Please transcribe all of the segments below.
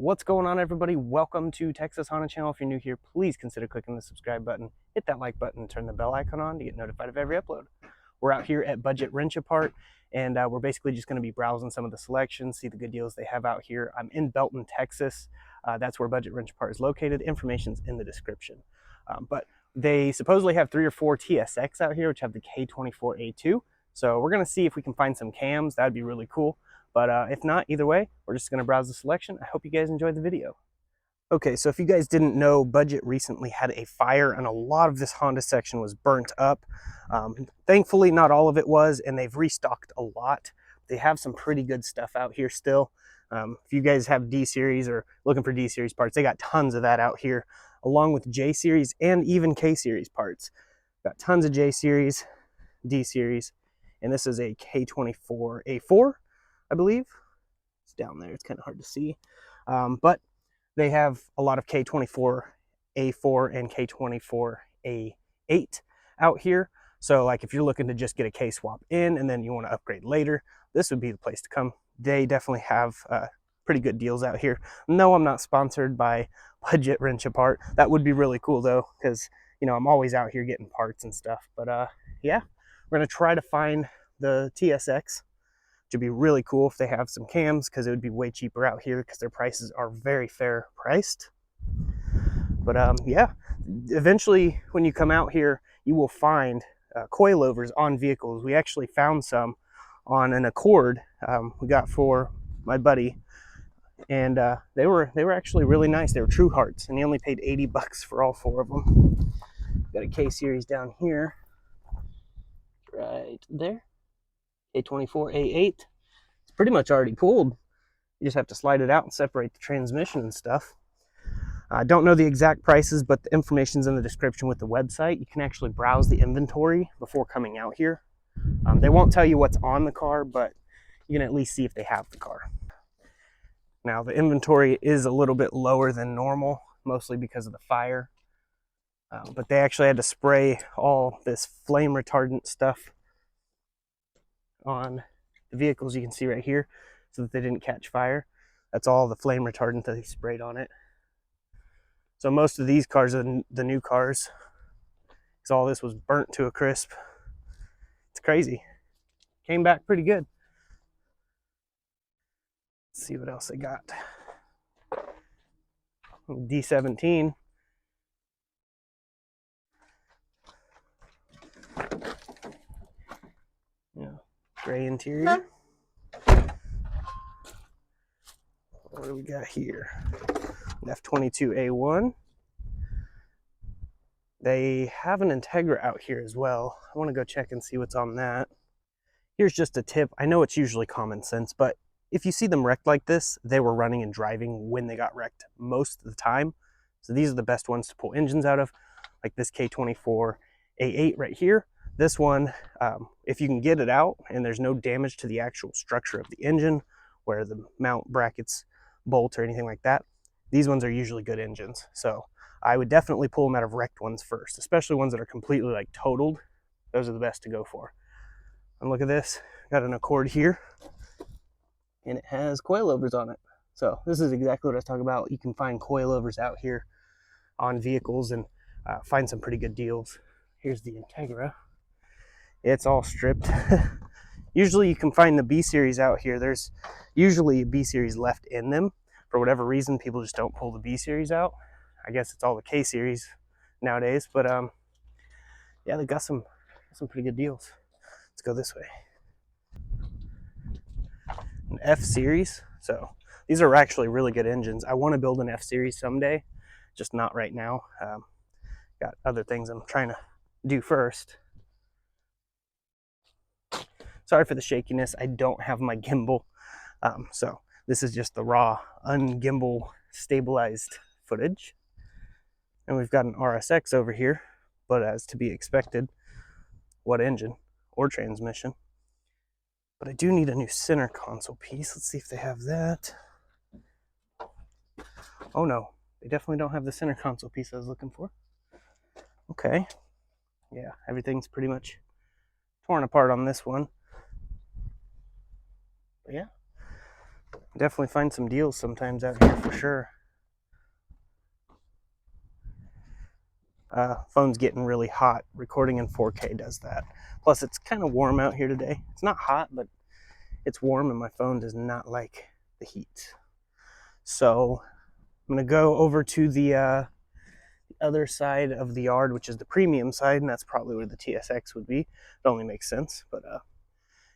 What's going on, everybody? Welcome to Texas Honda Channel. If you're new here, please consider clicking the subscribe button, hit that like button, and turn the bell icon on to get notified of every upload. We're out here at Budget Wrench Apart, and we're basically just going to be browsing some of the selections, see the good deals they have out here. I'm in Belton, Texas. That's where Budget Wrench Apart is located. Information's in the description. But they supposedly have 3 or 4 TSX out here, which have the K24A2. So we're going to see if we can find some cams. That'd be really cool. But if not, either way, we're just going to browse the selection. I hope you guys enjoyed the video. Okay, so if you guys didn't know, Budget recently had a fire and a lot of this Honda section was burnt up. Thankfully, not all of it was, and they've restocked a lot. They have some pretty good stuff out here still. If you guys have D-Series or looking for D-Series parts, they got tons of that out here, along with J-Series and even K-Series parts. Got tons of J-Series, D-Series, and this is a K24A4. I believe it's down there. It's kind of hard to see, but they have a lot of K24A4 and K24A8 out here. So like if you're looking to just get a K swap in and then you want to upgrade later, this would be the place to come. They definitely have pretty good deals out here. No, I'm not sponsored by Budget Wrench Apart. That would be really cool though, because you know I'm always out here getting parts and stuff. But yeah, we're gonna try to find the TSX. Which would be really cool if they have some cams, because it would be way cheaper out here because their prices are very fair priced. But yeah, eventually when you come out here, you will find coilovers on vehicles. We actually found some on an Accord we got for my buddy, and they were actually really nice. They were True Hearts, and he only paid $80 for all 4 of them. Got a K-Series down here, right there. K24A8. It's pretty much already pulled. You just have to slide it out and separate the transmission and stuff. I don't know the exact prices, but the information's in the description with the website. You can actually browse the inventory before coming out here. They won't tell you what's on the car, but you can at least see if they have the car. Now, the inventory is a little bit lower than normal, mostly because of the fire. But they actually had to spray all this flame retardant stuff on the vehicles you can see right here so that they didn't catch fire. That's all the flame retardant that they sprayed on it. So most of these cars are the new cars, because all this was burnt to a crisp. It's crazy. Came back pretty good. Let's see what else they got. D17. Yeah. Gray interior. What do we got here? F22A1. They have an Integra out here as well. I want to go check and see what's on that. Here's just a tip. I know it's usually common sense, but if you see them wrecked like this, they were running and driving when they got wrecked most of the time. So these are the best ones to pull engines out of, like this K24A8 right here. This one, if you can get it out and there's no damage to the actual structure of the engine, where the mount brackets bolt or anything like that, these ones are usually good engines. So I would definitely pull them out of wrecked ones first, especially ones that are completely like totaled. Those are the best to go for. And look at this, got an Accord here, and it has coilovers on it. So this is exactly what I was talking about. You can find coilovers out here on vehicles and find some pretty good deals. Here's the Integra. It's all stripped. Usually you can find the B-Series out here. There's usually a B-Series left in them. For whatever reason, people just don't pull the B-Series out. I guess it's all the K-Series nowadays. But yeah, they got some pretty good deals. Let's go this way. An F-Series. So these are actually really good engines. I want to build an F-Series someday, just not right now. Got other things I'm trying to do first. Sorry for the shakiness. I don't have my gimbal. So this is just the raw, ungimbal, stabilized footage. And we've got an RSX over here, but as to be expected, what engine or transmission. But I do need a new center console piece. Let's see if they have that. Oh no, they definitely don't have the center console piece I was looking for. Okay. Yeah, everything's pretty much torn apart on this one. But yeah, Definitely find some deals sometimes out here for sure. Phone's getting really hot. Recording in 4K does that. Plus, it's kind of warm out here today. It's not hot, but it's warm, and my phone does not like the heat. So I'm going to go over to the other side of the yard, which is the premium side, and that's probably where the TSX would be. It only makes sense. But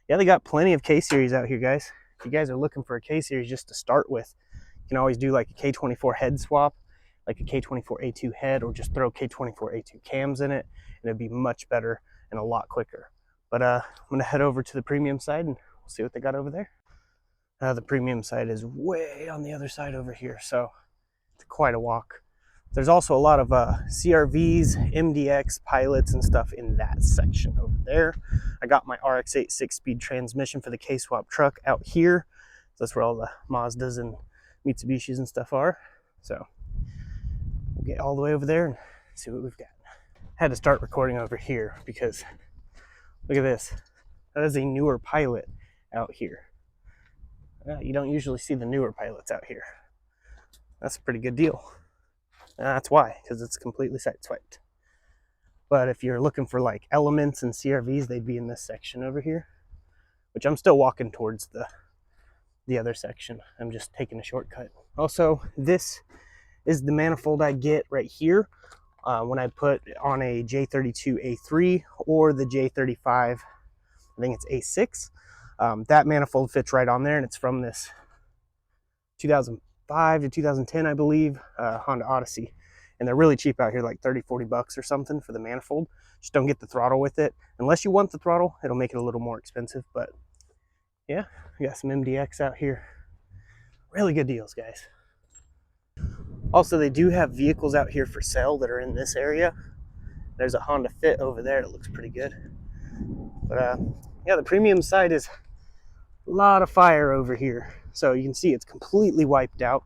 yeah, they got plenty of K-Series out here, guys. If you guys are looking for a K-Series just to start with, you can always do like a K24 head swap, like a K24A2 head, or just throw K24A2 cams in it, and it'd be much better and a lot quicker. But I'm gonna head over to the premium side and we'll see what they got over there. The premium side is way on the other side over here, so it's quite a walk. There's also a lot of CRVs, MDX, pilots, and stuff in that section over there. I got my RX-8 6-speed transmission for the K-Swap truck out here. So that's where all the Mazdas and Mitsubishis and stuff are. So we'll get all the way over there and see what we've got. Had to start recording over here because look at this. That is a newer pilot out here. You don't usually see the newer pilots out here. That's a pretty good deal. That's why, because it's completely sideswiped. But if you're looking for like elements and CRVs, they'd be in this section over here, which I'm still walking towards the other section. I'm just taking a shortcut. Also, this is the manifold I get right here when I put on a J32A3 or the J35, I think it's A6. That manifold fits right on there, and it's from this 2005 to 2010, I believe, Honda Odyssey. And they're really cheap out here, like 30-40 bucks or something for the manifold. Just don't get the throttle with it. Unless you want the throttle, it'll make it a little more expensive. But yeah, we got some MDX out here. Really good deals, guys. Also, they do have vehicles out here for sale that are in this area. There's a Honda Fit over there that looks pretty good. But yeah, the premium side is a lot of fire over here. So you can see it's completely wiped out.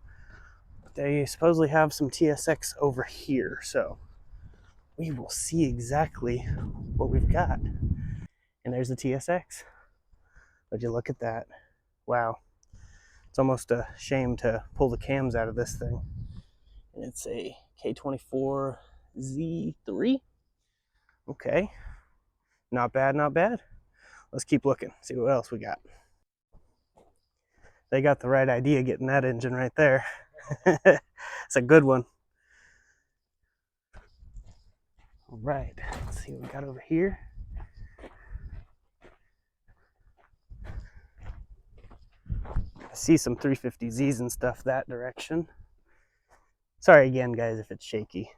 They supposedly have some TSX over here, so we will see exactly what we've got. And there's the TSX. Would you look at that? Wow. It's almost a shame to pull the cams out of this thing. And it's a K24 Z3. Okay. Not bad, not bad. Let's keep looking, see what else we got. They got the right idea getting that engine right there. It's a good one. All right, let's see what we got over here. I see some 350Zs and stuff that direction. Sorry again, guys, if it's shaky.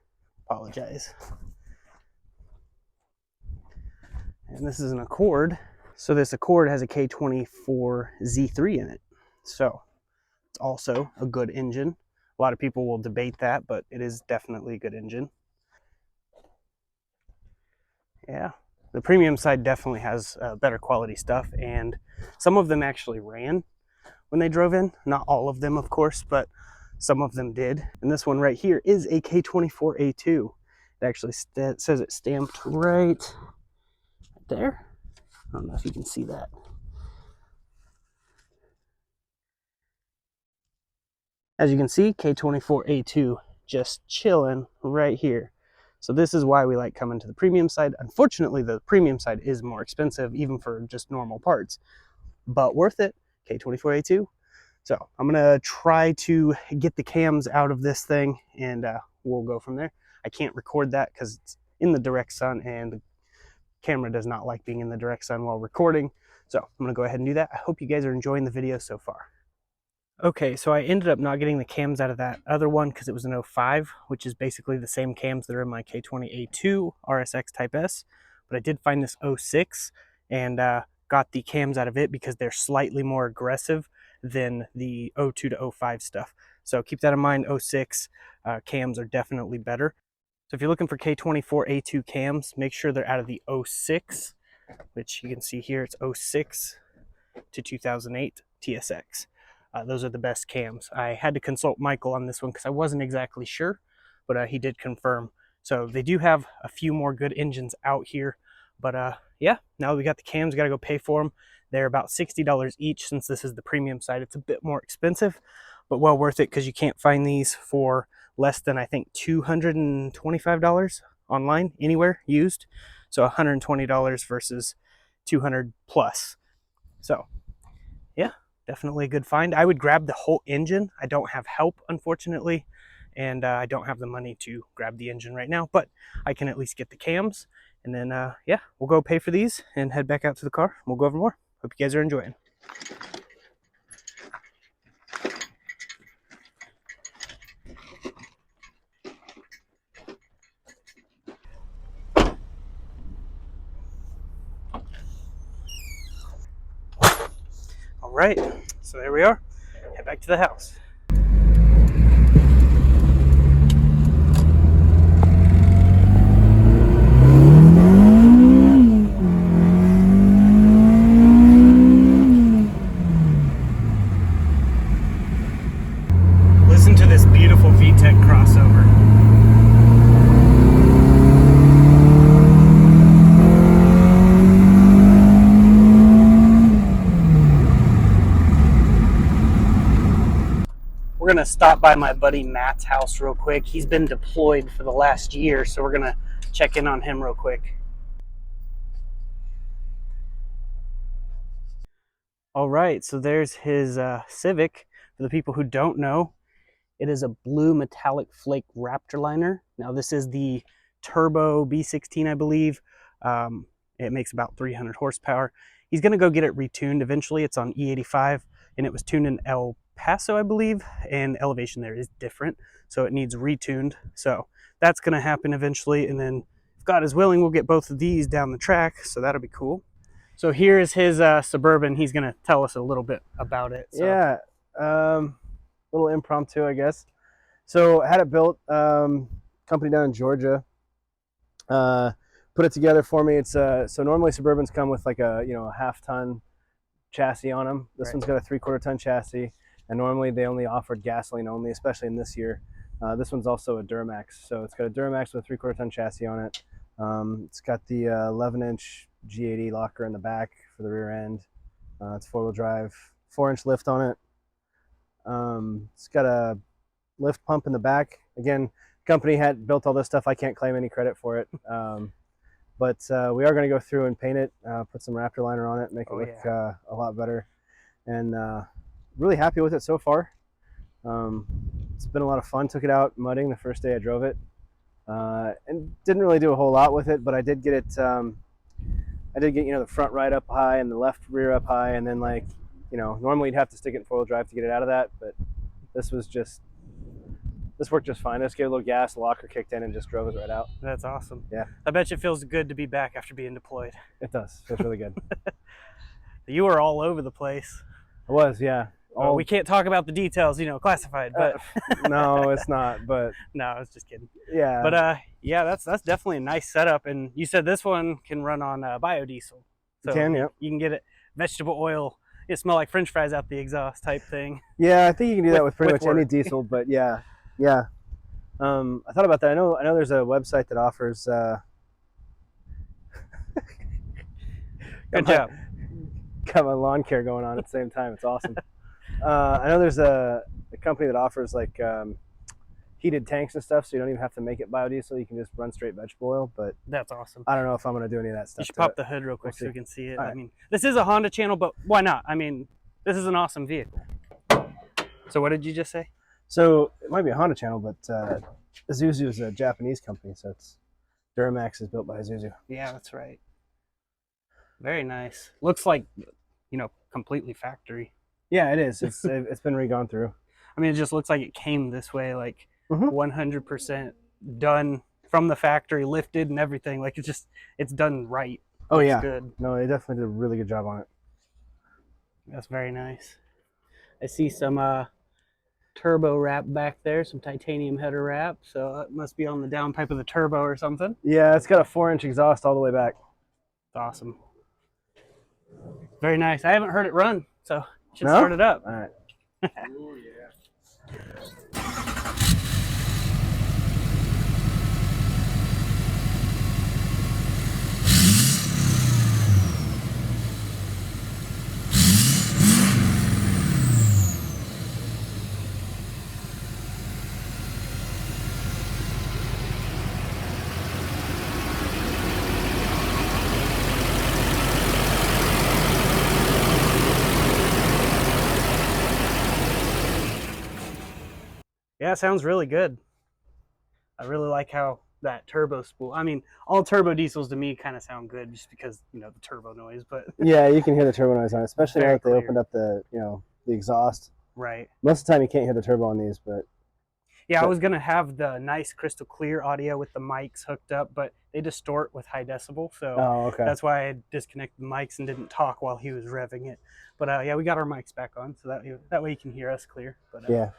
Apologize. And this is an Accord. So this Accord has a K24 Z3 in it. So it's also a good engine. A lot of people will debate that, but it is definitely a good engine. Yeah, the premium side definitely has better quality stuff, and some of them actually ran when they drove in. Not all of them, of course, but some of them did. And this one right here is a K24A2. It actually says it's stamped right there. I don't know if you can see that. As you can see, K24A2 just chilling right here. So this is why we like coming to the premium side. Unfortunately, the premium side is more expensive, even for just normal parts, but worth it. K24A2. So I'm gonna try to get the cams out of this thing, and we'll go from there. I can't record that because it's in the direct sun, and the camera does not like being in the direct sun while recording. So I'm gonna go ahead and do that. I hope you guys are enjoying the video so far. Okay, so I ended up not getting the cams out of that other one because it was an 05, which is basically the same cams that are in my K20A2 RSX Type S. But I did find this 06 and got the cams out of it because they're slightly more aggressive than the 02 to 05 stuff. So keep that in mind. 06 cams are definitely better. So if you're looking for K24A2 cams, make sure they're out of the 06, which you can see here, it's 06 to 2008 TSX. Those are the best cams. I had to consult Michael on this one because I wasn't exactly sure, but he did confirm. So they do have a few more good engines out here. But yeah, now that we got the cams, got to go pay for them. They're about $60 each. Since this is the premium side, it's a bit more expensive, but well worth it because you can't find these for less than, I think, $225 online anywhere used. So $120 versus 200 plus. So yeah, definitely a good find. I would grab the whole engine. I don't have help, unfortunately, and I don't have the money to grab the engine right now, but I can at least get the cams. And then yeah, we'll go pay for these and head back out to the car. We'll go over more. Hope you guys are enjoying. All right, so there we are. Head back to the house. Listen to this beautiful VTEC crossover. We're gonna stop by my buddy Matt's house real quick. He's been deployed for the last year, so we're gonna check in on him real quick. All right, so there's his Civic. For the people who don't know, it is a blue metallic flake Raptor liner. Now this is the turbo B16, I believe. It makes about 300 horsepower. He's gonna go get it retuned eventually. It's on E85, and it was tuned in El Paso, I believe, and elevation there is different, so it needs retuned. So that's gonna happen eventually, and then if God is willing, we'll get both of these down the track, so that'll be cool. So here is his Suburban. He's gonna tell us a little bit about it. So. Yeah, little impromptu, I guess. So I had it built, company down in Georgia, put it together for me. It's so normally Suburbans come with like a a half-ton chassis on them. This one's got a 3/4 ton chassis, and normally they only offered gasoline only, especially in this year. This one's also a Duramax, so it's got a Duramax with a 3/4 ton chassis on it. It's got the 11-inch G80 locker in the back for the rear end. It's 4-wheel drive, 4-inch lift on it. It's got a lift pump in the back. Again, company had built all this stuff. I can't claim any credit for it. But we are going to go through and paint it, put some Raptor liner on it, make it look a lot better. And really happy with it so far. It's been a lot of fun. Took it out mudding the first day I drove it. And didn't really do a whole lot with it, but I did get it, I did get, the front right up high and the left rear up high, and then normally you'd have to stick it in 4-wheel drive to get it out of that, but this worked just fine. I just gave a little gas, the locker kicked in, and just drove it right out. That's awesome. Yeah. I bet you it feels good to be back after being deployed. It does. It feels really good. You were all over the place. I was, yeah. We can't talk about the details, classified, but no, it's not, but no, I was just kidding. Yeah. But yeah, that's definitely a nice setup. And you said this one can run on biodiesel. So you can, yeah. You can get it vegetable oil. It smell like French fries out the exhaust type thing. Yeah, I think you can do that with pretty much any diesel, but yeah. I thought about that. I know there's a website that offers Good job. Got my lawn care going on at the same time. It's awesome. I know there's a company that offers like heated tanks and stuff, so you don't even have to make it biodiesel. You can just run straight vegetable oil, but that's awesome. I don't know if I'm going to do any of that stuff. You should pop the hood real quick so we can see it. Right. I mean, this is a Honda channel, but why not? I mean, this is an awesome vehicle. So what did you just say? So it might be a Honda channel, but Isuzu is a Japanese company, so it's Duramax is built by Isuzu. Yeah, that's right. Very nice. Looks like, completely factory. Yeah, it is. It's been re-gone through. I mean, it just looks like it came this way, like 100% done from the factory, lifted and everything. Like it's done right. Oh yeah, good. No, they definitely did a really good job on it. That's very nice. I see some turbo wrap back there, some titanium header wrap. So that must be on the downpipe of the turbo or something. Yeah, it's got a 4-inch exhaust all the way back. It's awesome. Very nice. I haven't heard it run, so should start it up. All right. Oh, yeah. Yeah, it sounds really good. I really like how that turbo spool. I mean, all turbo diesels to me kind of sound good just because, you know, the turbo noise, but Yeah, you can hear the turbo noise on it, especially now very that they clear. opened up the, you know, the exhaust. Right. Most of the time you can't hear the turbo on these, but Yeah, I was gonna have the nice crystal clear audio with the mics hooked up, but they distort with high decibel, so oh, okay. that's why I disconnected the mics and didn't talk while he was revving it. But yeah, we got our mics back on, so that way you can hear us clear. But Yeah.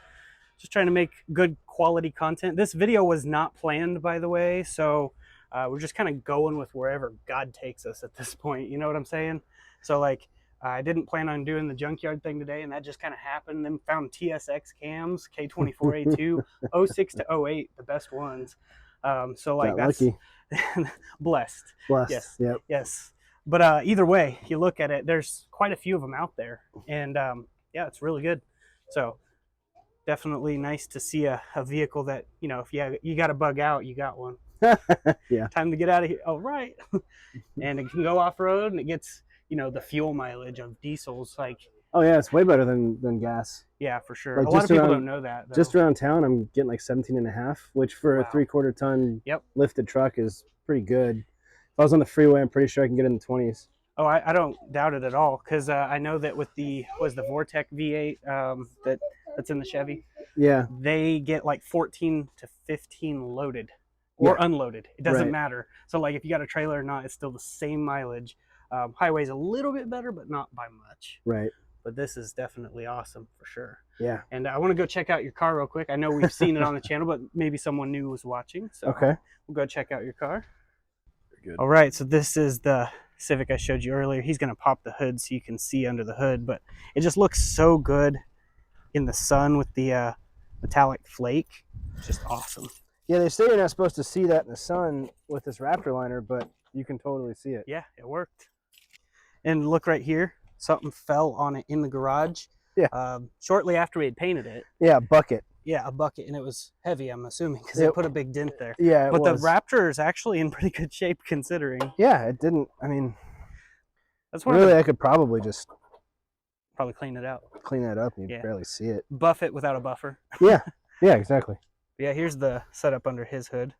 just trying to make good quality content. This video was not planned, by the way, so we're just kind of going with wherever God takes us at this point. You know what I'm saying? So like, I didn't plan on doing the junkyard thing today, and that just kind of happened. Then found TSX cams, K24A2, 06 to 08, the best ones. So like Got that's lucky. blessed. Blessed. Yes, Yep. yes. But either way, you look at it, there's quite a few of them out there, and yeah, it's really good. So definitely nice to see a vehicle that, you know, if you got to bug out, you got one. Yeah. Time to get out of here. Oh, right. And it can go off road, and it gets, you know, the fuel mileage of diesels. Like, oh yeah, it's way better than gas. yeah, for sure. Like a lot of people don't know that, though. Just around town, I'm getting like 17.5, which for Wow. a 3/4 ton Yep. lifted truck is pretty good. If I was on the freeway, I'm pretty sure I can get in the 20s. Oh, I don't doubt it at all, because I know that with the Vortec V8 that's in the Chevy, Yeah, they get like 14 to 15 loaded or yeah, unloaded. It doesn't right. matter. So like if you got a trailer or not, it's still the same mileage. Highway's a little bit better, but not by much. Right. But this is definitely awesome for sure. Yeah. And I want to go check out your car real quick. I know we've seen it on the channel, but maybe someone new was watching. So Okay. we'll go check out your car. Good. All right, so this is the Civic I showed you earlier. He's going to pop the hood so you can see under the hood, but it just looks so good in the sun with the metallic flake. Just awesome. Yeah, they say you're not supposed to see that in the sun with this Raptor liner, but you can totally see it. Yeah, it worked. And look right here, something fell on it in the garage. Yeah. Shortly after we had painted it. Yeah, a bucket. Yeah, a bucket, and it was heavy, I'm assuming, because it put a big dent there. Yeah, but the Raptor is actually in pretty good shape considering. Yeah, it didn't. I mean, that's one really, I could probably just probably clean it out. Clean that up, and you'd barely see it. Buff it without a buffer. Yeah, yeah, exactly. Yeah, here's the setup under his hood.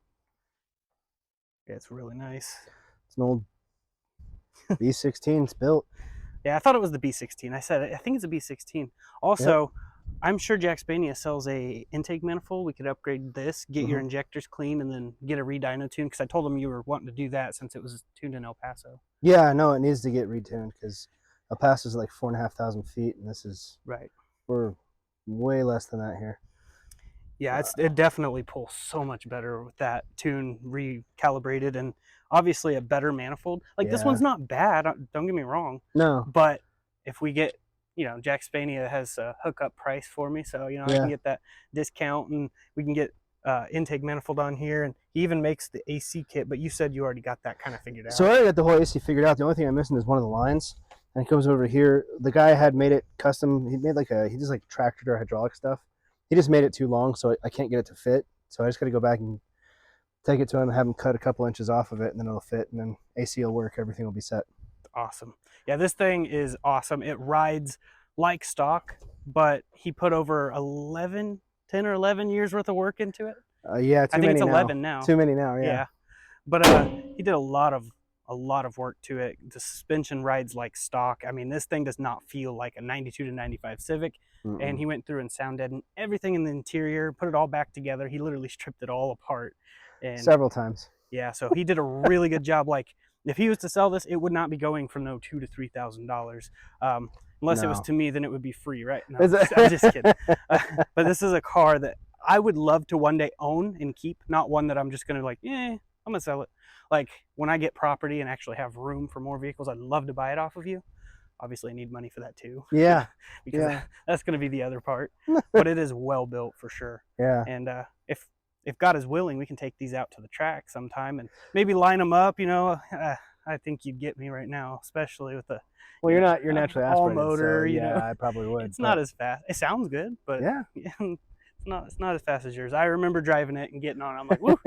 Yeah, it's really nice. It's an old B16. It's built. Yeah, I thought it was the B16. I think it's a B16. Also, I'm sure jackspania sells a intake manifold. We could upgrade this, get your injectors clean, and then get a re-dyno tune, because I told them you were wanting to do that since it was tuned in El Paso. Yeah, no, it needs to get retuned because El Paso's like 4,500 feet, and this is we're way less than that here. Yeah, it definitely pulls so much better with that tune recalibrated, and obviously a better manifold. Like this one's not bad, don't get me wrong. No. But if we get, you know, jackspania has a hookup price for me, so you know I can get that discount, and we can get intake manifold on here, and he even makes the AC kit. But you said you already got that kind of figured out. So I already got the whole AC figured out. The only thing I'm missing is one of the lines, and it comes over here. The guy had made it custom. He made he just like tractor or hydraulic stuff. He just made it too long, so I can't get it to fit. So I just got to go back and take it to him and have him cut a couple inches off of it, and then it'll fit, and then AC will work. Everything will be set. Awesome. Yeah, this thing is awesome. It rides like stock, but he put over 10 or 11 years worth of work into it. Yeah, I think it's 11 now. Too many now, yeah. But he did a lot of work to it. The suspension rides like stock. I mean, this thing does not feel like a 92 to 95 Civic. And he went through and sound deadened everything in the interior, put it all back together. He literally stripped it all apart. And several times. Yeah, so he did a really good job. Like, if he was to sell this, it would not be going for no $2,000 to $3,000. Unless it was to me, then it would be free, right? No, I'm just kidding. But this is a car that I would love to one day own and keep, not one that I'm just going to like, I'm going to sell it. Like, when I get property and actually have room for more vehicles, I'd love to buy it off of you. Obviously, I need money for that too. Yeah. Because that's going to be the other part. But it is well built for sure. Yeah. And if God is willing, we can take these out to the track sometime and maybe line them up. You know, I think you'd get me right now, especially with the you're naturally all aspirated, motor. so, you know, I probably would. It's not as fast. It sounds good, but it's not as fast as yours. I remember driving it and getting on it. I'm like, woo.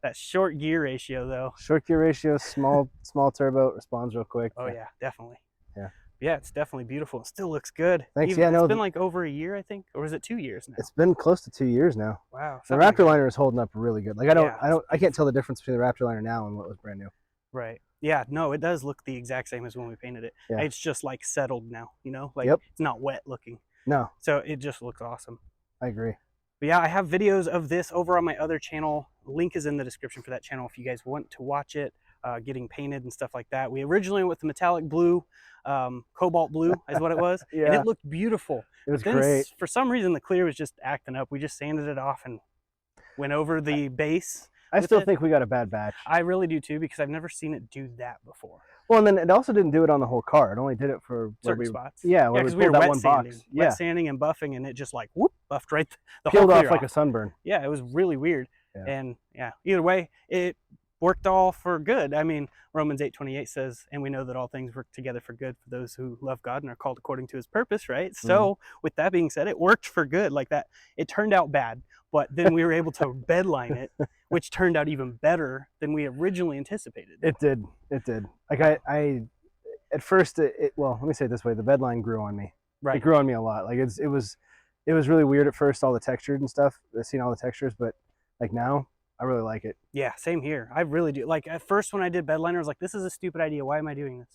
That short gear ratio though. Short gear ratio, small turbo, responds real quick. Oh yeah, definitely. Yeah. Yeah, it's definitely beautiful. It still looks good. Thanks. Even, Yeah, it's no, been like over a year, I think, or is it 2 years now? it's been close to 2 years now. Wow, The something like Raptor that. liner is holding up really good. Like Yeah, it's I can't tell beautiful. the difference between the Raptor liner now and what was brand new. Right. Yeah, no, it does look the exact same as when we painted it. Yeah. It's just like settled now, you know, like Yep. it's not wet looking. No, So it just looks awesome. I agree. But yeah, I have videos of this over on my other channel. Link is in the description for that channel if you guys want to watch it, getting painted and stuff like that. We originally went with the metallic blue, cobalt blue is what it was, and Yeah, it looked beautiful. it was But then great. for some reason the clear was just acting up. We just sanded it off and went over the base. I still think we got a bad batch. I really do too, because I've never seen it do that before. Well, and then it also didn't do it on the whole car. It only did it for Certain spots. Yeah, where because we pulled that one box. Yeah, wet sanding and buffing, and it just like whoop buffed right the peeled whole off clear like a sunburn. Yeah, it was really weird. Yeah. And yeah, either way, it worked all for good. I mean, Romans 8:28 says, and we know that all things work together for good for those who love God and are called according to his purpose, right? So with that being said, it worked for good. Like that, it turned out bad, but then we were able to bedline it, which turned out even better than we originally anticipated. It did. It did. Like I at first, well, let me say it this way: the bedline grew on me. Right. It grew on me a lot. Like it was really weird at first, all the textures and stuff. Seeing all the textures, but like now, I really like it. Yeah, same here. I really do. Like at first when I did bedliner, I was like, this is a stupid idea. Why am I doing this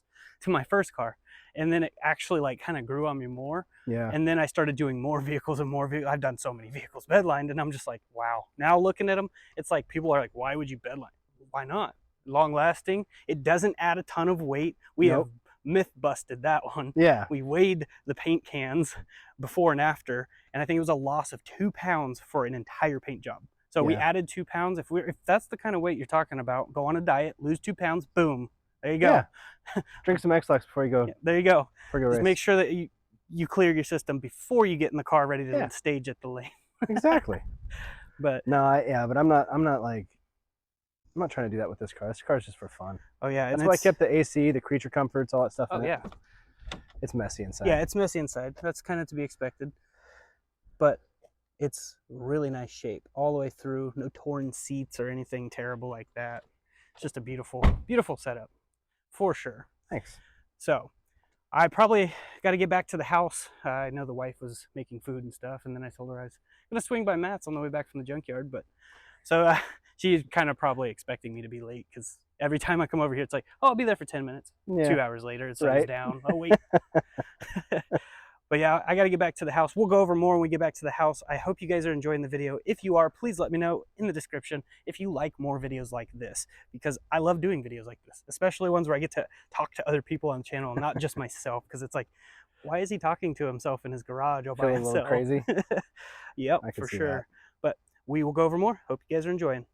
to my first car? And then it actually like kind of grew on me more. Yeah. And then I started doing more vehicles and more vehicles. I've done so many vehicles bedlined, and I'm just like, wow. Now looking at them, it's like people are like, why would you bedline? Why not? Long lasting. It doesn't add a ton of weight. We have myth busted that one. Yeah. We weighed the paint cans before and after, and I think it was a loss of 2 pounds for an entire paint job. So we added 2 pounds. If that's the kind of weight you're talking about, go on a diet, lose 2 pounds, boom, there you go. Yeah. Drink some X-Lax before you go. Yeah, there you go. Just race. Make sure that you clear your system before you get in the car ready to stage at the lane. Exactly. But no, but I'm not trying to do that with this car. This car is just for fun. Oh yeah, that's why I kept the AC, the creature comforts, all that stuff. Oh yeah. It's messy inside. Yeah, it's messy inside. That's kind of to be expected. But it's really nice shape all the way through. No torn seats or anything terrible like that. It's just a beautiful, beautiful setup for sure. Thanks. So I probably got to get back to the house. I know the wife was making food and stuff, and then I told her I was going to swing by Matt's on the way back from the junkyard. But so she's kind of probably expecting me to be late, because every time I come over here, it's like, oh, I'll be there for 10 minutes. Yeah. 2 hours later, it slows down. Oh, wait. But yeah, I got to get back to the house. We'll go over more when we get back to the house. I hope you guys are enjoying the video. If you are, please let me know in the description if you like more videos like this, because I love doing videos like this, especially ones where I get to talk to other people on the channel, not just myself, because it's like, why is he talking to himself in his garage all by himself? A little crazy. Yep, for sure. That. But we will go over more. Hope you guys are enjoying.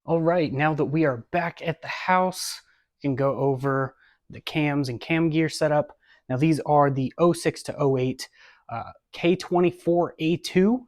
All right, now that we are back at the house, you can go over the cams and cam gear setup. Now these are the 06 to 08 K24 A2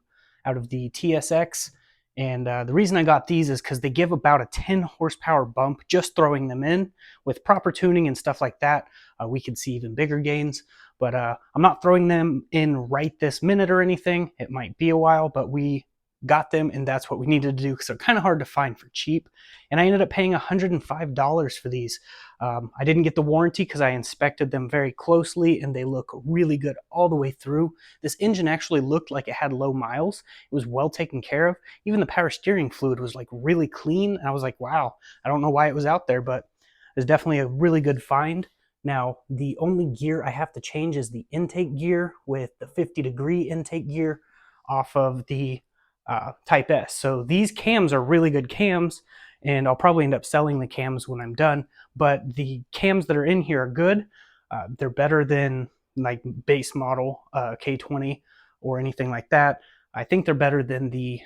out of the TSX. And the reason I got these is because they give about a 10 horsepower bump just throwing them in. With proper tuning and stuff like that, we could see even bigger gains. But I'm not throwing them in right this minute or anything. It might be a while, but we got them, and that's what we needed to do, because they're kind of hard to find for cheap. And I ended up paying $105 for these. I didn't get the warranty because I inspected them very closely, and they look really good all the way through. This engine actually looked like it had low miles. It was well taken care of. Even the power steering fluid was like really clean, and I was like, wow, I don't know why it was out there, but it's definitely a really good find. Now, the only gear I have to change is the intake gear, with the 50-degree intake gear off of the Type S. So these cams are really good cams, and I'll probably end up selling the cams when I'm done, but the cams that are in here are good. They're better than like base model K20 or anything like that. I think they're better than the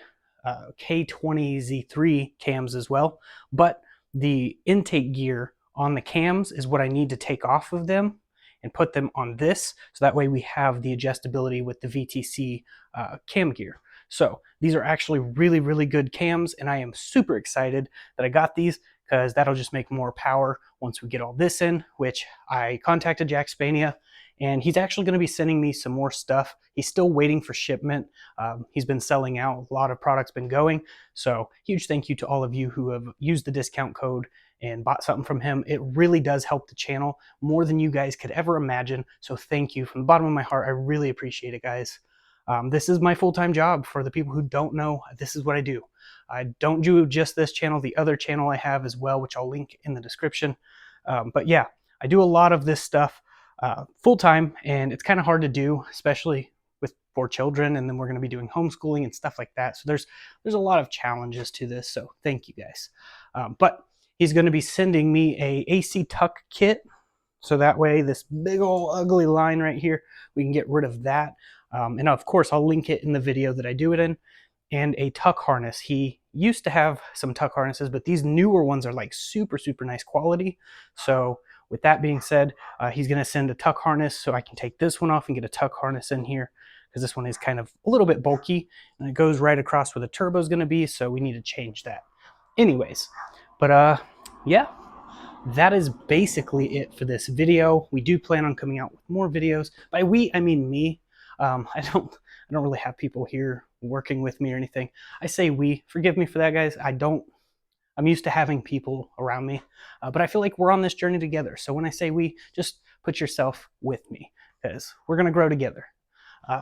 K20 Z3 cams as well, but the intake gear on the cams is what I need to take off of them and put them on this, so that way we have the adjustability with the VTC cam gear. So these are actually really, really good cams, and I am super excited that I got these, because that'll just make more power once we get all this in, which I contacted Jackspania, and he's actually going to be sending me some more stuff. He's still waiting for shipment. He's been selling out. A lot of products been going. So huge thank you to all of you who have used the discount code and bought something from him. It really does help the channel more than you guys could ever imagine. So thank you from the bottom of my heart. I really appreciate it, guys. This is my full-time job. For the people who don't know, this is what I do. I don't do just this channel, the other channel I have as well, which I'll link in the description. But yeah, I do a lot of this stuff full-time, and it's kind of hard to do, especially with 4 children, and then we're going to be doing homeschooling and stuff like that. So there's a lot of challenges to this, so thank you guys. But he's going to be sending me a AC tuck kit, so that way this big old ugly line right here, we can get rid of that. And of course, I'll link it in the video that I do it in. And a tuck harness. He used to have some tuck harnesses, but these newer ones are like super, super nice quality. So with that being said, he's going to send a tuck harness, so I can take this one off and get a tuck harness in here, because this one is kind of a little bit bulky, and it goes right across where the turbo is going to be, so we need to change that. Anyways, but yeah, that is basically it for this video. We do plan on coming out with more videos. By we, I mean me. I don't really have people here working with me or anything. I say we. Forgive me for that, guys. I'm used to having people around me, but I feel like we're on this journey together. So when I say we, just put yourself with me, because we're going to grow together.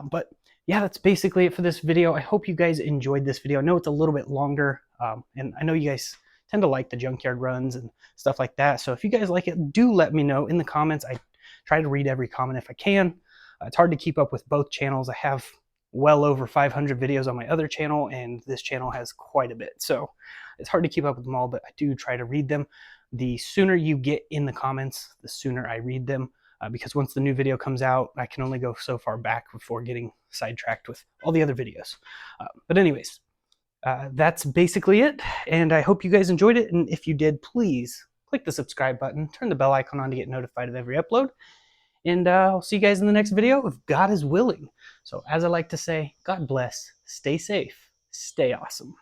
But yeah, that's basically it for this video. I hope you guys enjoyed this video. I know it's a little bit longer, and I know you guys tend to like the junkyard runs and stuff like that. So if you guys like it, do let me know in the comments. I try to read every comment if I can. It's hard to keep up with both channels. I have well over 500 videos on my other channel, and this channel has quite a bit. So it's hard to keep up with them all, but I do try to read them. The sooner you get in the comments, the sooner I read them, because once the new video comes out, I can only go so far back before getting sidetracked with all the other videos. But anyways, that's basically it, and I hope you guys enjoyed it. And if you did, please click the subscribe button, turn the bell icon on to get notified of every upload. And I'll see you guys in the next video if God is willing. So as I like to say, God bless, stay safe, stay awesome.